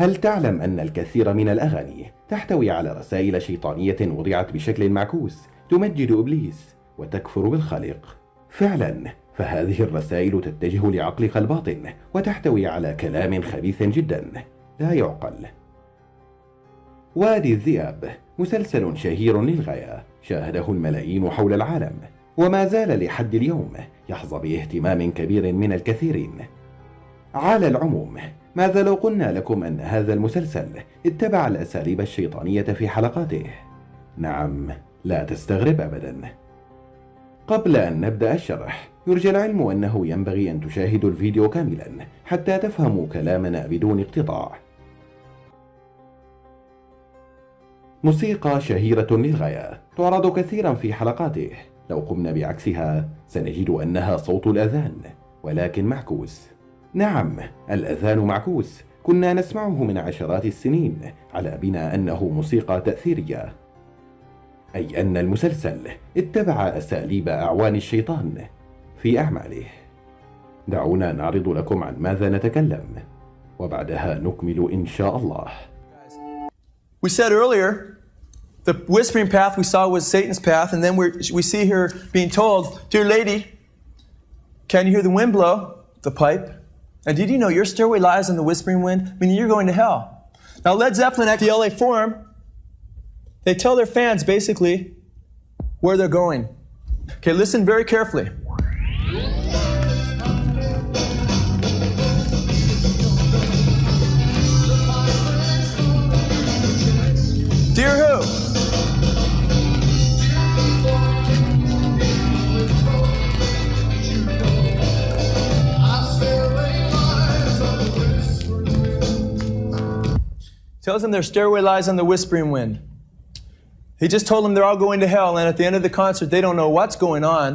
هل تعلم أن الكثير من الأغاني تحتوي على رسائل شيطانية وضعت بشكل معكوس تمجد إبليس وتكفر بالخالق؟ فعلا، فهذه الرسائل تتجه لعقلك الباطن وتحتوي على كلام خبيث جدا لا يعقل. وادي الذئاب مسلسل شهير للغاية، شاهده الملايين حول العالم، وما زال لحد اليوم يحظى باهتمام كبير من الكثيرين. على العموم، ماذا لو قلنا لكم أن هذا المسلسل اتبع الأساليب الشيطانية في حلقاته؟ نعم، لا تستغرب أبدا. قبل أن نبدأ الشرح، يرجى العلم أنه ينبغي أن تشاهدوا الفيديو كاملا حتى تفهموا كلامنا بدون اقتطاع. موسيقى شهيرة للغاية تعرض كثيرا في حلقاته، لو قمنا بعكسها سنجد أنها صوت الأذان، ولكن معكوس. نعم، الأذان معكوس، كنا نسمعه من عشرات السنين على بناء أنه موسيقى تأثيرية، أي أن المسلسل اتبع أساليب أعوان الشيطان في أعماله. دعونا نعرض لكم عن ماذا نتكلم، وبعدها نكمل إن شاء الله. We said earlier, the whispering path we saw was Satan's path, and then we see her being told, "Dear lady, can you hear the wind blow? The pipe. And did you know your stairway lies in the whispering wind? Meaning you're going to hell." Now Led Zeppelin at the LA Forum, they tell their fans basically where they're going. Okay, listen very carefully. Dear who? Tells them their stairway lies on the whispering wind. He just told them they're all going to hell, and at the end of the concert, they don't know what's going on.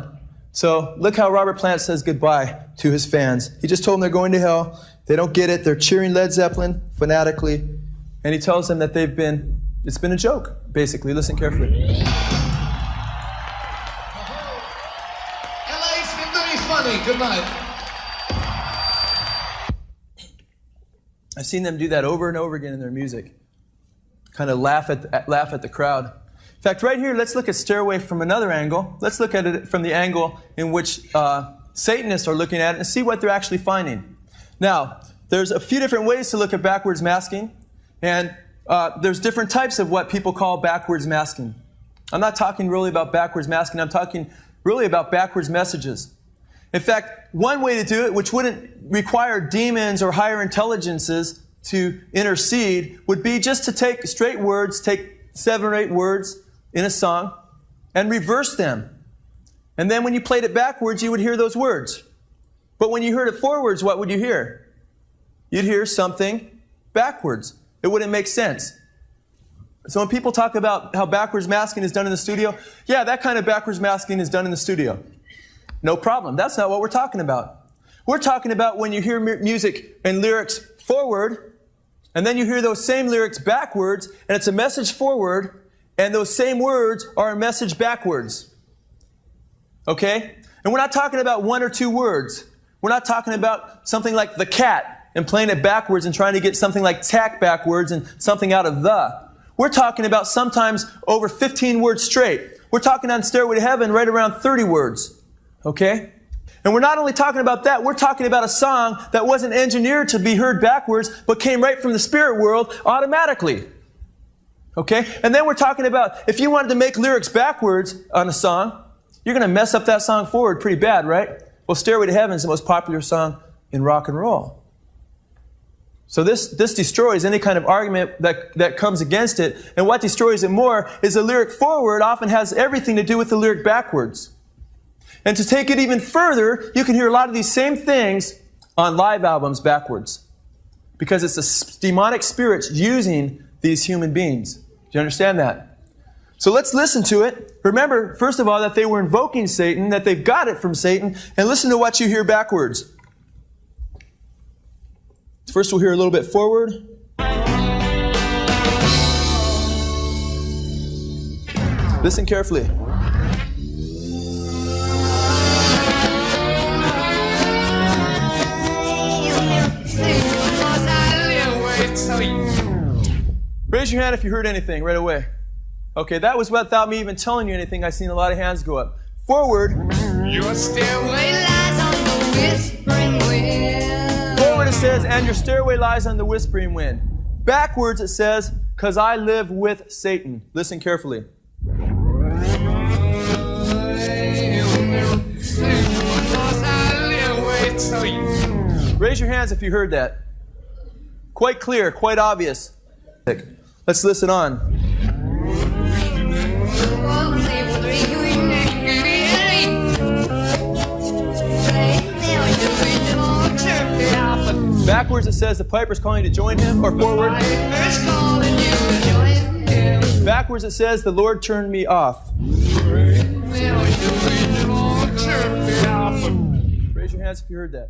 So look how Robert Plant says goodbye to his fans. He just told them they're going to hell. They don't get it. They're cheering Led Zeppelin fanatically, and he tells them that it's been a joke, basically. Listen carefully. LA's been very funny. Good night. I've seen them do that over and over again in their music. Kind of laugh at the crowd. In fact, right here, let's look at Stairway from another angle. Let's look at it from the angle in which Satanists are looking at it and see what they're actually finding. Now, there's a few different ways to look at backwards masking, and there's different types of what people call backwards masking. I'm not talking really about backwards masking, I'm talking really about backwards messages. In fact, one way to do it, which wouldn't require demons or higher intelligences to intercede, would be just to take straight words, take 7 or 8 words in a song, and reverse them. And then when you played it backwards, you would hear those words. But when you heard it forwards, what would you hear? You'd hear something backwards. It wouldn't make sense. So when people talk about how backwards masking is done in the studio, yeah, that kind of backwards masking is done in the studio. No problem. That's not what we're talking about. We're talking about when you hear music and lyrics forward, and then you hear those same lyrics backwards, and it's a message forward, and those same words are a message backwards. Okay? And we're not talking about 1 or 2 words. We're not talking about something like the cat and playing it backwards and trying to get something like tack backwards and something out of the. We're talking about sometimes over 15 words straight. We're talking on Stairway to Heaven right around 30 words. Okay? And we're not only talking about that, we're talking about a song that wasn't engineered to be heard backwards, but came right from the spirit world automatically. Okay? And then we're talking about, if you wanted to make lyrics backwards on a song, you're going to mess up that song forward pretty bad, right? Well, Stairway to Heaven is the most popular song in rock and roll. So this destroys any kind of argument that comes against it. And what destroys it more is the lyric forward often has everything to do with the lyric backwards. And to take it even further, you can hear a lot of these same things on live albums backwards. Because it's the demonic spirits using these human beings. Do you understand that? So let's listen to it. Remember, first of all, that they were invoking Satan, that they've got it from Satan, and listen to what you hear backwards. First we'll hear a little bit forward. Listen carefully. Raise your hand if you heard anything right away. Okay, that was without me even telling you anything. I've seen a lot of hands go up. Forward. Your stairway lies on the whispering wind. Forward it says, and your stairway lies on the whispering wind. Backwards it says, because I live with Satan. Listen carefully. Raise your hands if you heard that. Quite clear, quite obvious. Let's listen on. Backwards it says the piper's calling you to join him, or forward. Backwards it says the Lord turned me off. Raise your hands if you heard that.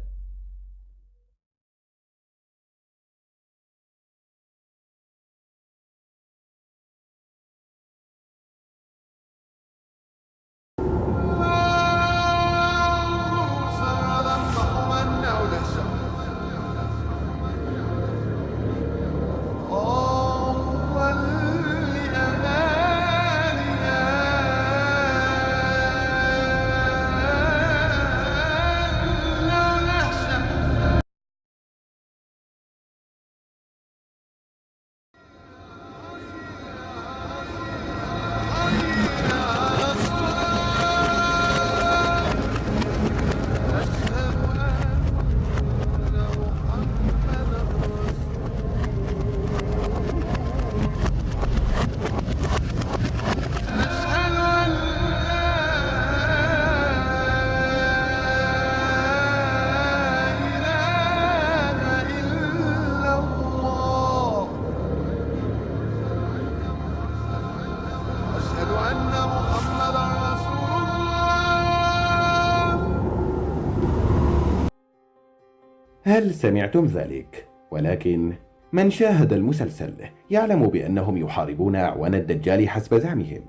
هل سمعتم ذلك؟ ولكن من شاهد المسلسل يعلم بأنهم يحاربون أعوان الدجال حسب زعمهم،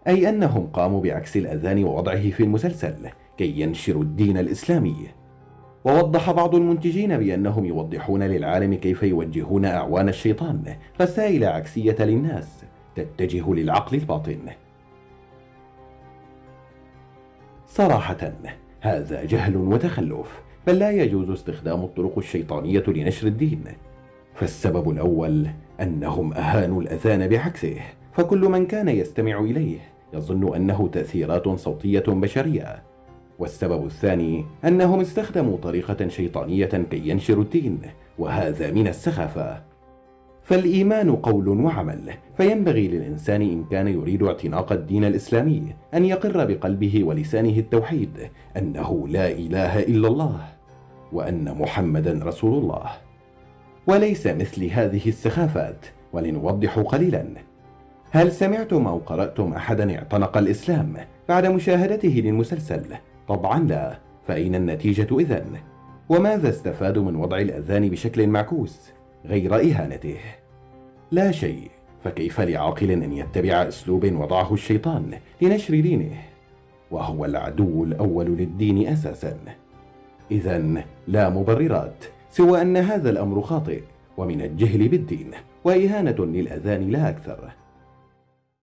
أي أنهم قاموا بعكس الأذان ووضعه في المسلسل كي ينشروا الدين الإسلامي. ووضح بعض المنتجين بأنهم يوضحون للعالم كيف يوجهون أعوان الشيطان رسائل عكسية للناس تتجه للعقل الباطن. صراحة هذا جهل وتخلف، بل لا يجوز استخدام الطرق الشيطانية لنشر الدين. فالسبب الأول أنهم أهانوا الأذان بعكسه، فكل من كان يستمع إليه يظن أنه تأثيرات صوتية بشرية. والسبب الثاني أنهم استخدموا طريقة شيطانية كي ينشروا الدين، وهذا من السخافة. فالإيمان قول وعمل، فينبغي للإنسان إن كان يريد اعتناق الدين الإسلامي أن يقر بقلبه ولسانه التوحيد أنه لا إله إلا الله وأن محمدا رسول الله، وليس مثل هذه السخافات. ولنوضح قليلا، هل سمعتم أو قرأتم أحدا اعتنق الإسلام بعد مشاهدته للمسلسل؟ طبعا لا، فأين النتيجة إذن؟ وماذا استفادوا من وضع الأذان بشكل معكوس غير إهانته؟ لا شيء. فكيف لعاقل أن يتبع أسلوب وضعه الشيطان لنشر دينه، وهو العدو الأول للدين أساسا؟ إذن لا مبررات سوى أن هذا الأمر خاطئ ومن الجهل بالدين وإهانة للأذان لا أكثر.